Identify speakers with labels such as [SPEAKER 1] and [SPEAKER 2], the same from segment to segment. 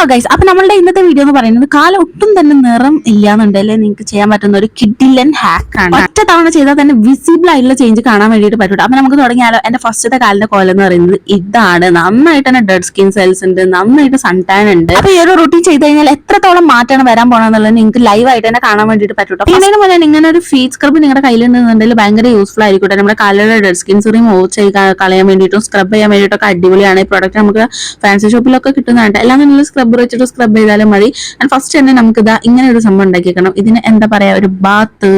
[SPEAKER 1] Hello guys, അപ്പൊ നമ്മളുടെ ഇന്നത്തെ വീഡിയോ എന്ന് പറയുന്നത് കാല് ഒട്ടും തന്നെ നിറം ഇല്ലാന്നുണ്ടല്ലേ നിങ്ങൾക്ക് ചെയ്യാൻ പറ്റുന്ന ഒരു കിഡിലൻ ഹാക്ക് ആണ്. ഒറ്റ തവണ ചെയ്താൽ തന്നെ വിസിബിൾ ആയിട്ടുള്ള ചേഞ്ച് കാണാൻ വേണ്ടിയിട്ട് പറ്റും. അപ്പൊ നമുക്ക് തുടങ്ങിയാലോ. എന്റെ ഫസ്റ്റത്തെ കാലിന്റെ കോലം എന്ന് പറയുന്നത് ഇതാണ്. നന്നായിട്ട് തന്നെ ഡെഡ് സ്കിൻ സെൽസ് ഉണ്ട്, നന്നായിട്ട് സൺ ടാൻ ഉണ്ട്. അപ്പൊ ഈ ഒരു റൂട്ടീൻ ചെയ്ത് കഴിഞ്ഞാൽ എത്രത്തോളം മാറ്റാണ് വരാൻ പോകണമെന്നുള്ളത് നിങ്ങൾക്ക് ലൈവ് ആയിട്ട് തന്നെ കാണാൻ വേണ്ടിയിട്ട് പറ്റും. പിന്നെ പോലെ ഇങ്ങനെ ഒരു ഫേസ് സ്ക്രബ് നിങ്ങളുടെ കയ്യിലുണ്ടെന്നുണ്ടെങ്കിൽ ഭയങ്കര യൂസ്ഫുൾ ആയിരിക്കും. നമ്മുടെ കാലിലെ ഡെഡ് സ്കിൻസ് റിമൂവ് കളയാൻ വേണ്ടിയിട്ടും സ്ക്രബ് ചെയ്യാൻ വേണ്ടിയിട്ടൊക്കെ അടിപൊളിയാണ്. ഈ പ്രോഡക്റ്റ് നമുക്ക് ഫാൻസി ഷോപ്പിലൊക്കെ കിട്ടുന്നതാണ്. എല്ലാം നിങ്ങൾ സ്ക്രബ് വെച്ചിട്ട് സ്ക്രബ് ചെയ്താലും മതി. ആൻഡ് ഫസ്റ്റ് തന്നെ നമുക്ക് ഇതാ ഇങ്ങനെ ഒരു സംഭവം ഉണ്ടാക്കിക്കണം. ഇതിന് എന്താ പറയാ, ഒരു ബാത്ത്,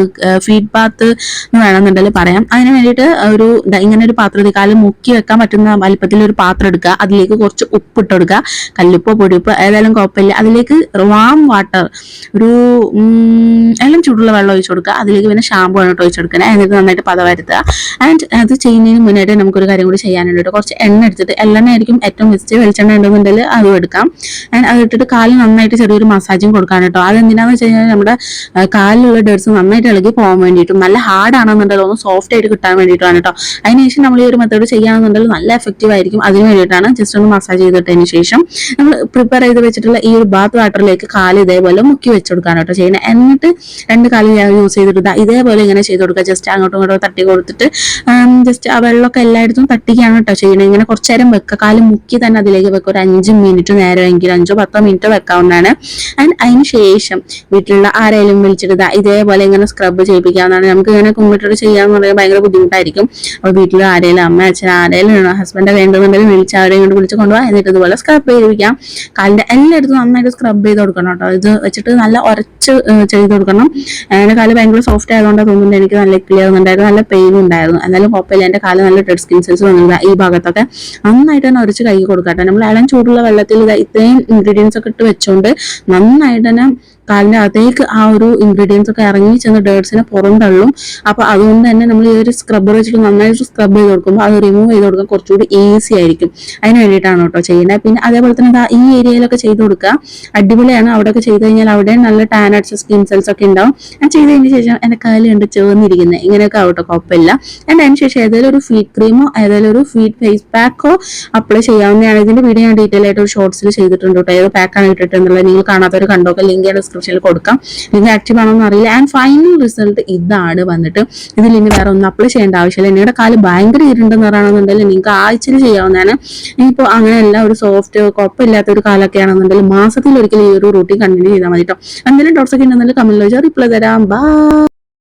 [SPEAKER 1] ഫീഡ് ബാത്ത് എന്ന് വേണമെന്നുണ്ടെങ്കിൽ പറയാം. അതിന് വേണ്ടിയിട്ട് ഇങ്ങനെ ഒരു പാത്രം, കാല് മുക്കി വെക്കാൻ പറ്റുന്ന വലിപ്പത്തിൽ ഒരു പാത്രം എടുക്കുക. അതിലേക്ക് കുറച്ച് ഉപ്പ് ഇട്ട് കൊടുക്കുക. കല്ലുപ്പോ പൊടിയുപ്പോ ഏതായാലും കുഴപ്പമില്ല. അതിലേക്ക് വാം വാട്ടർ, ഒരു എല്ലാം ചൂടുള്ള വെള്ളം ഒഴിച്ചു കൊടുക്കുക. അതിലേക്ക് പിന്നെ ഷാമ്പു ആണ് ഒഴിച്ചു കൊടുക്കുക. എന്നിട്ട് നന്നായിട്ട് പത വരുത്തുക. ആൻഡ് അത് ചെയ്യുന്നതിന് മുന്നായിട്ട് നമുക്കൊരു കാര്യം കൂടി ചെയ്യാനുണ്ട്. കുറച്ച് എണ്ണ എടുത്തിട്ട്, എള്ളെണ്ണ ആയിരിക്കും ഏറ്റവും ബെസ്റ്റ്. വെളിച്ചെണ്ണ ഉണ്ടെന്നുണ്ടെങ്കിൽ അതും എടുക്കാം. ആൻഡ് അത് ഇട്ടിട്ട് കാല് നന്നായിട്ട് ചെറിയൊരു മസാജും കൊടുക്കാൻ കേട്ടോ. അതെന്തിനാന്ന് വെച്ച് കഴിഞ്ഞാൽ നമ്മുടെ കാലിലുള്ള ഡേർട്സ് നന്നായിട്ട് ഇളകി പോകാൻ വേണ്ടിയിട്ടും, നല്ല ഹാർഡ് ആണെന്നുണ്ടെങ്കിൽ ഒന്ന് സോഫ്റ്റ് ആയിട്ട് കിട്ടാൻ വേണ്ടിയിട്ടാണ് കേട്ടോ. അതിനുശേഷം നമ്മൾ ഈ ഒരു മെത്തേഡ് ചെയ്യാണെന്നുണ്ടെങ്കിൽ നല്ല എഫക്റ്റീവ് ആയിരിക്കും. അതിന് വേണ്ടിയിട്ടാണ് ജസ്റ്റ് ഒന്ന് മസാജ് ചെയ്തിട്ടതിന് ശേഷം നമ്മൾ പ്രിപ്പയർ ചെയ്ത് വെച്ചിട്ടുള്ള ഈ ഒരു ബാത്ത് വാട്ടറിലേക്ക് കാല് ഇതേപോലെ മുക്കി വെച്ച് കൊടുക്കാൻ കേട്ടോ ചെയ്യുന്നത്. എന്നിട്ട് രണ്ട് കാല് യൂസ് ചെയ്തിട്ട് ഇതേപോലെ ഇങ്ങനെ ചെയ്ത് കൊടുക്കുക. ജസ്റ്റ് അങ്ങോട്ടും ഇങ്ങോട്ടും തട്ടി കൊടുത്തിട്ട് ജസ്റ്റ് ആ വെള്ളമൊക്കെ എല്ലായിടത്തും തട്ടിക്കാണ് കേട്ടോ ചെയ്യണത്. ഇങ്ങനെ കുറച്ചു നേരം വെക്കുക. കാല് മുക്കി തന്നെ അതിലേക്ക് വെക്കുക. ഒരു 5 മിനിറ്റ് നേരമെങ്കിൽ 5-10 മിനിറ്റ് വെക്കാവുന്നതാണ്. ആൻഡ് അതിന് ശേഷം വീട്ടിലുള്ള ആരെങ്കിലും വിളിച്ചിട്ട് ഇതേപോലെ ഇങ്ങനെ സ്ക്രബ് ചെയ്യിപ്പിക്കാവുന്നതാണ്. നമുക്ക് ഇങ്ങനെ കുമ്മിട്ടിട്ട് ചെയ്യാന്ന് പറയുന്നത് ഭയങ്കര ബുദ്ധിമുട്ടായിരിക്കും. അപ്പോൾ വീട്ടിൽ ആരെങ്കിലും, അമ്മ, അച്ഛൻ, ആരെങ്കിലും ഹസ്ബൻഡ് വേണ്ടതുണ്ടെങ്കിൽ വിളിച്ച് അവരെയും കൊണ്ട് വിളിച്ച് കൊണ്ടുപോകാം. എന്നിട്ട് ഇതുപോലെ സ്ക്രബ് ചെയ്യിപ്പിക്കാം. കാലിന്റെ എല്ലായിടത്തും നന്നായിട്ട് സ്ക്രബ് ചെയ്ത് കൊടുക്കണം കേട്ടോ. ഇത് വെച്ചിട്ട് നല്ല ഉരച്ച് ചെയ്ത് കൊടുക്കണം. എൻ്റെ കാല് ഭയങ്കര സോഫ്റ്റ് ആയതുകൊണ്ട് തോന്നുന്നുണ്ട് എനിക്ക് നല്ല ക്ലിയർ ആവുന്നുണ്ടായിരുന്നു. നല്ല പെയിൻ ഉണ്ടായിരുന്നു. എന്നാലും കുഴപ്പമില്ല. എൻ്റെ കാല് നല്ല ഡെഡ് സ്കിൻ സെൽസ് വന്നില്ല. ഈ ഭാഗത്തൊക്കെ നന്നായിട്ട് തന്നെ ഉരച്ച് കൈ കൊടുക്കട്ടെ. നമ്മൾ ഇളം ചൂടുള്ള വെള്ളത്തിൽ ഇത്രയും ഇൻഗ്രീഡിയൻസ് ഒക്കെ ഇട്ട് വെച്ചുകൊണ്ട് നന്നായിട്ട് തന്നെ കാലിന്റെ അകത്തേക്ക് ആ ഒരു ഇൻഗ്രീഡിയൻസ് ഒക്കെ ഇറങ്ങി ചെന്ന് ഡേർട്സിനെ പുറന്തള്ളും. അപ്പൊ അതുകൊണ്ട് തന്നെ നമ്മൾ ഈ ഒരു സ്ക്രബ്ബർ വെച്ചിട്ട് നന്നായിട്ട് സ്ക്രബ് ചെയ്ത് കൊടുക്കുമ്പോൾ അത് റിമൂവ് ചെയ്ത് കൊടുക്കാൻ കുറച്ചുകൂടി ഈസി ആയിരിക്കും. അതിന് വേണ്ടിയിട്ടാണ് കേട്ടോ ചെയ്യുന്നത്. പിന്നെ അതേപോലെ തന്നെ ഈ ഏരിയയിലൊക്കെ ചെയ്ത് കൊടുക്കുക. അടിപൊളിയാണ്. അവിടെയൊക്കെ ചെയ്ത് കഴിഞ്ഞാൽ അവിടെ നല്ല ടാൻ അടിച്ച സ്കിൻ സെൽസ് ഒക്കെ ഉണ്ടാവും. ഞാൻ ചെയ്തതിന് ശേഷം എന്റെ കാല് കണ്ട് ചേർന്നിരിക്കുന്നത് ഇങ്ങനെയൊക്കെ ആവട്ടെ, കുഴപ്പമില്ല. അതിന് ശേഷം ഏതെങ്കിലും ഒരു ഫീറ്റ് ക്രീമോ ഏതെങ്കിലും ഒരു ഫീറ്റ് ഫേസ് പാക്കോ അപ്ലൈ ചെയ്യാവുന്നതാണ്. ഇതിന്റെ വീഡിയോ ഞാൻ ഡീറ്റെയിൽ ആയിട്ട് ഒരു ഷോർട്സിൽ ചെയ്തിട്ടുണ്ട് കേട്ടോ. ഏത് പാക്കാണ് ഇട്ടിട്ടുള്ളത് നിങ്ങൾ കാണാത്തവർ കണ്ടോക്കെ. ലിങ്ക് ഡിസ്ക്രിപ്ഷനിൽ കൊടുക്കാം. ലിങ്ക് ആക്റ്റീവ് ആണോന്ന് അറിയില്ല. ആൻഡ് ഫൈനൽ റിസൾട്ട് ഇതാണ് വന്നിട്ട്. ഇതിൽ ഇനി വേറെ ഒന്നും അപ്ലൈ ചെയ്യേണ്ട ആവശ്യമില്ല. നിങ്ങളുടെ കാല് ഭയങ്കര ഇരുണ്ടെന്ന് പറയുകയാണെന്നുണ്ടെങ്കിൽ നിങ്ങൾക്ക് ആഴ്ചയിൽ ചെയ്യാവുന്നതാണ്. ഇനിയിപ്പോൾ അങ്ങനെയല്ല, ഒരു സോഫ്റ്റ് കുഴപ്പമില്ലാത്ത ഒരു കാലൊക്കെ ആണെന്നുണ്ടെങ്കിൽ മാസത്തിൽ ഒരിക്കലും ഈ ഒരു റൂട്ടീൻ കണ്ടിന്യൂ ചെയ്താൽ മതി കേട്ടോ. എന്തെങ്കിലും ഡോട്ട്സ് ഒക്കെ ഉണ്ടെന്നുണ്ടെങ്കിൽ കമന്റിൽ വെച്ചാൽ റിപ്ലൈ തരാം. ബൈ.